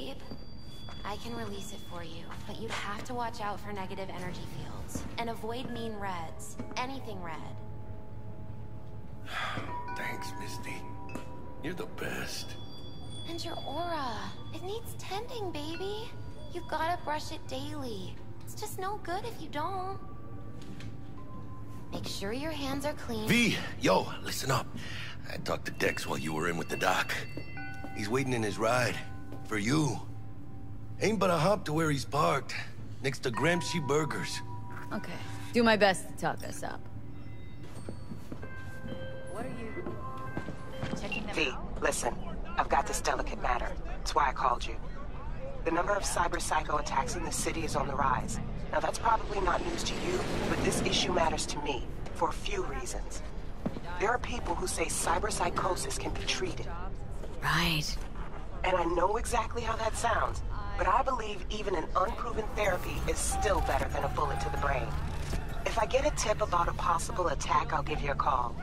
babe. I can release it for you, but you'd have to watch out for negative energy fields. And avoid mean reds. Anything red. Thanks, Misty. You're the best. And your aura. It needs tending, baby. You've gotta brush it daily. It's just no good if you don't. Make sure your hands are clean. V, yo, listen up. I talked to Dex while you were in with the doc. He's waiting in his ride. For you. Ain't but a hop to where he's parked. Next to Gramsci Burgers. Okay. Do my best to talk us up. What are you... checking them V, out? listen. I've got this delicate matter. That's why I called you. The number of cyber-psycho attacks in the city is on the rise. Now that's probably not news to you, but this issue matters to me, for a few reasons. There are people who say cyber-psychosis can be treated. Right. And I know exactly how that sounds, but I believe even an unproven therapy is still better than a bullet to the brain. If I get a tip about a possible attack, I'll give you a call.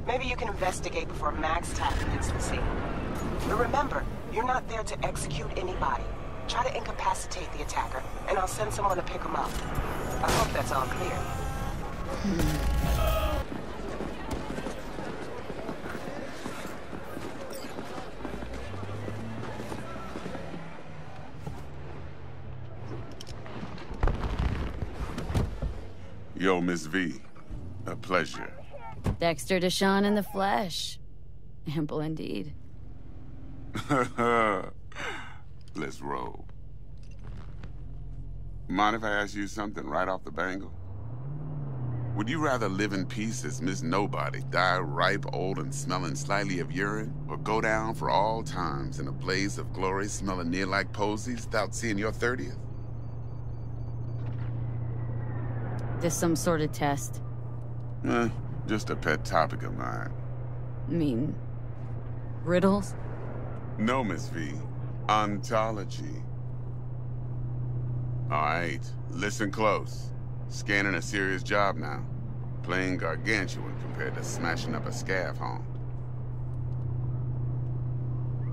Maybe you can investigate before Max Tappan hits the scene. But remember, you're not there to execute anybody. Try to incapacitate the attacker, and I'll send someone to pick him up. I hope that's all clear. Yo, Miss V. A pleasure. Dexter Deshawn in the flesh. Ample indeed. Let's roll. Mind if I ask you something right off the bangle? Would you rather live in peace as Miss Nobody, die ripe, old, and smelling slightly of urine, or go down for all times in a blaze of glory smelling near like posies without seeing your 30th? This some sort of test? Just a pet topic of mine. Mean... riddles? No, Miss V. Ontology. Alright, listen close. Scanning a serious job now. Playing gargantuan compared to smashing up a scav haunt.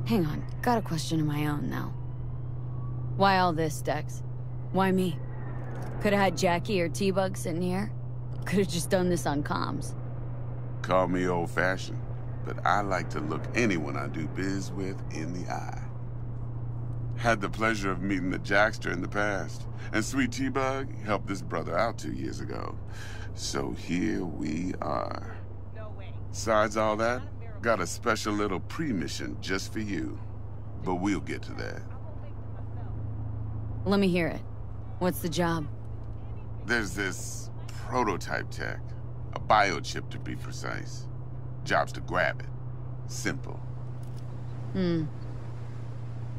Hang on, got a question of my own now. Why all this, Dex? Why me? Could've had Jackie or T-Bug sitting here. Could've just done this on comms. Call me old-fashioned, but I like to look anyone I do biz with in the eye. Had the pleasure of meeting the Jackster in the past, and Sweet T-Bug helped this brother out 2 years ago. So here we are. Besides all that, got a special little pre-mission just for you. But we'll get to that. Let me hear it. What's the job? There's this prototype tech. A biochip to be precise. Job's to grab it. Simple.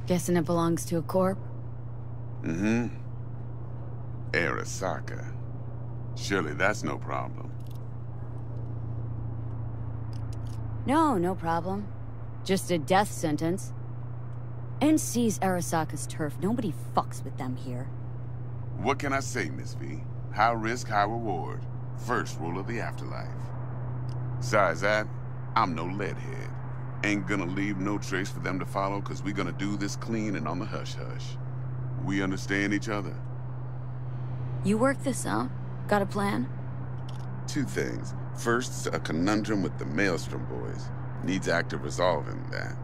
Guessing it belongs to a corp? Mm-hmm. Arasaka. Surely that's no problem. No problem. Just a death sentence. NC's Arasaka's turf. Nobody fucks with them here. What can I say, Miss V? High risk, high reward. First rule of the afterlife. Besides that, I'm no leadhead. Ain't gonna leave no trace for them to follow, cause we gonna do this clean and on the hush-hush. We understand each other? You work this out? Got a plan? Two things. First, a conundrum with the Maelstrom boys. Needs active resolving that.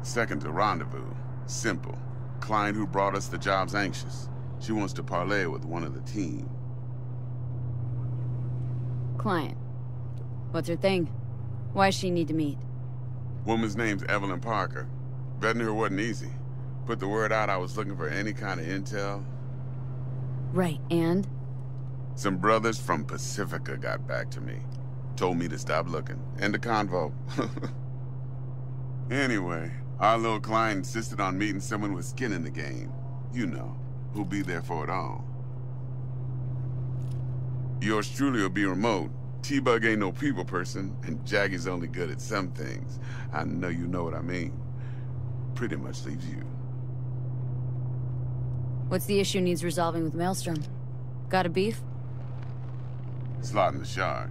Second, a rendezvous. Simple. Client who brought us the job's anxious. She wants to parlay with one of the team. Client. What's her thing? Why's she need to meet? Woman's name's Evelyn Parker. Vetting her wasn't easy. Put the word out I was looking for any kind of intel. Right, and? Some brothers from Pacifica got back to me. Told me to stop looking. End of convo. Anyway, our little client insisted on meeting someone with skin in the game. You know, who'll be there for it all. Yours truly will be remote. T-Bug ain't no people person, and Jaggy's only good at some things. I know you know what I mean. Pretty much leaves you. What's the issue needs resolving with Maelstrom? Got a beef? Slotting the shard.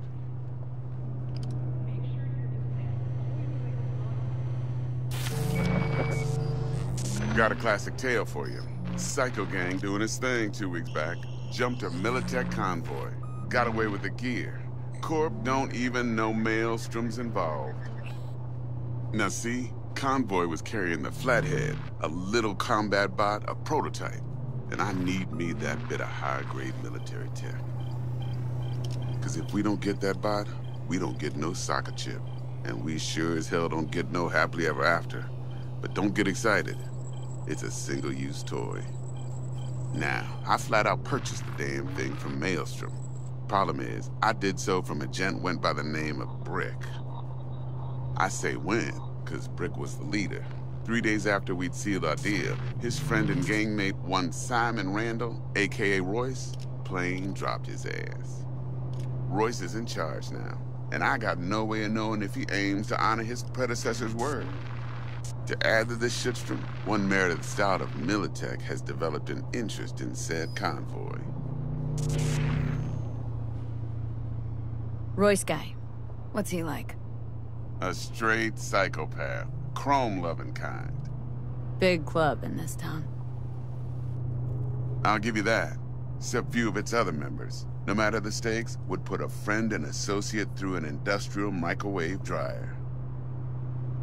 Got a classic tale for you. Psycho gang doing his thing 2 weeks back. Jumped a Militech convoy. Got away with the gear. Corp don't even know Maelstrom's involved. Now see, convoy was carrying the Flathead, a little combat bot, a prototype. And I need me that bit of high-grade military tech. Because if we don't get that bot, we don't get no soccer chip. And we sure as hell don't get no happily ever after. But don't get excited. It's a single-use toy. Now, I flat out purchased the damn thing from Maelstrom. Problem is, I did so from a gent went by the name of Brick. I say when, because Brick was the leader. 3 days after we'd sealed our deal, his friend and gangmate, one Simon Randall, aka Royce, plain dropped his ass. Royce is in charge now, and I got no way of knowing if he aims to honor his predecessor's word. To add to this shitstorm, one Meredith Stout of Militech has developed an interest in said convoy. Royce guy. What's he like? A straight psychopath. Chrome-loving kind. Big club in this town. I'll give you that. Except few of its other members, no matter the stakes, would put a friend and associate through an industrial microwave dryer.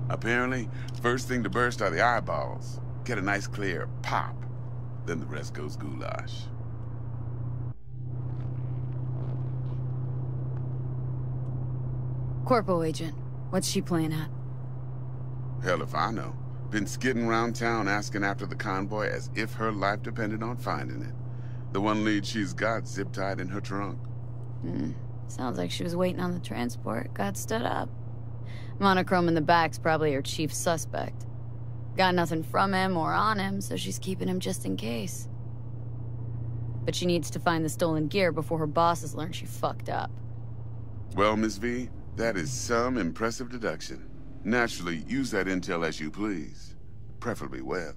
Apparently, first thing to burst are the eyeballs. Get a nice clear pop. Then the rest goes goulash. Corpo agent. What's she playing at? Hell if I know. Been skidding around town asking after the convoy as if her life depended on finding it. The one lead she's got zip-tied in her trunk. Sounds like she was waiting on the transport, got stood up. Monochrome in the back's probably her chief suspect. Got nothing from him or on him, so she's keeping him just in case. But she needs to find the stolen gear before her bosses learn she fucked up. Well, Miss V, that is some impressive deduction. Naturally, use that intel as you please. Preferably well.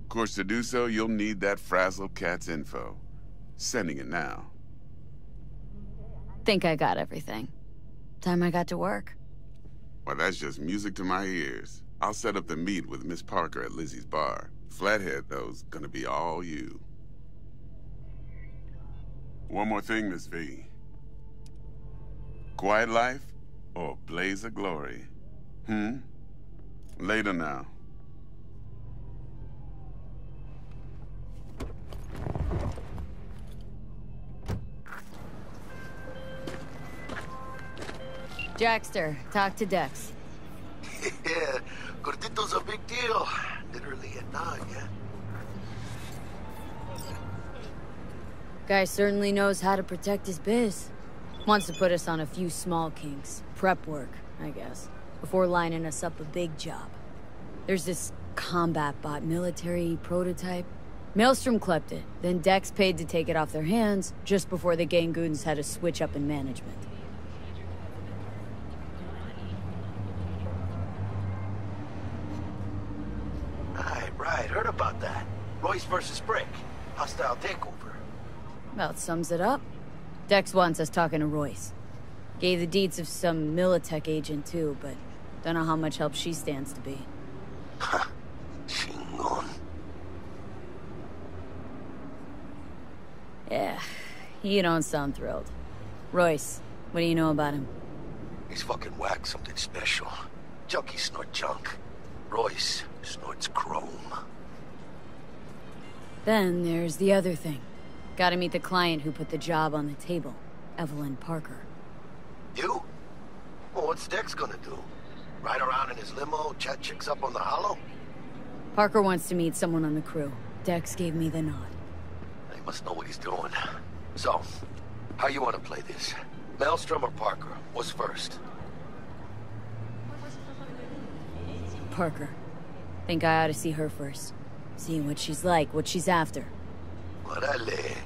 Of course, to do so, you'll need that frazzled cat's info. Sending it now. Think I got everything. Time I got to work. Well, that's just music to my ears. I'll set up the meet with Miss Parker at Lizzie's bar. Flathead, though's gonna be all you. One more thing, Miss V. Quiet life or blaze of glory? Later now. Jackster, talk to Dex. Yeah, Gordito's a big deal. Literally a nod, yeah? Guy certainly knows how to protect his biz. Wants to put us on a few small kinks. Prep work, I guess. Before lining us up a big job. There's this combat bot military prototype. Maelstrom clept it, then Dex paid to take it off their hands just before the Gangoons had a switch up in management. Right, heard about that. Royce versus Brick. Hostile takeover. About sums it up. Dex wants us talking to Royce. Gave the deeds of some Militech agent too, but don't know how much help she stands to be. Ha. Chingon. Yeah, you don't sound thrilled. Royce, what do you know about him? He's fucking whack, something special. Junkies snort junk. Royce snorts chrome. Then there's the other thing. Gotta meet the client who put the job on the table, Evelyn Parker. You? Well, what's Dex gonna do? Ride around in his limo, chat chicks up on the hollow? Parker wants to meet someone on the crew. Dex gave me the nod. He must know what he's doing. So, how you want to play this? Maelstrom or Parker? What's first? Parker. Think I ought to see her first. See what she's like, what she's after. Orale.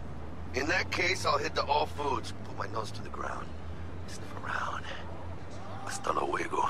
In that case, I'll hit the all foods. Put my nose to the ground. Sniff around. Hasta luego.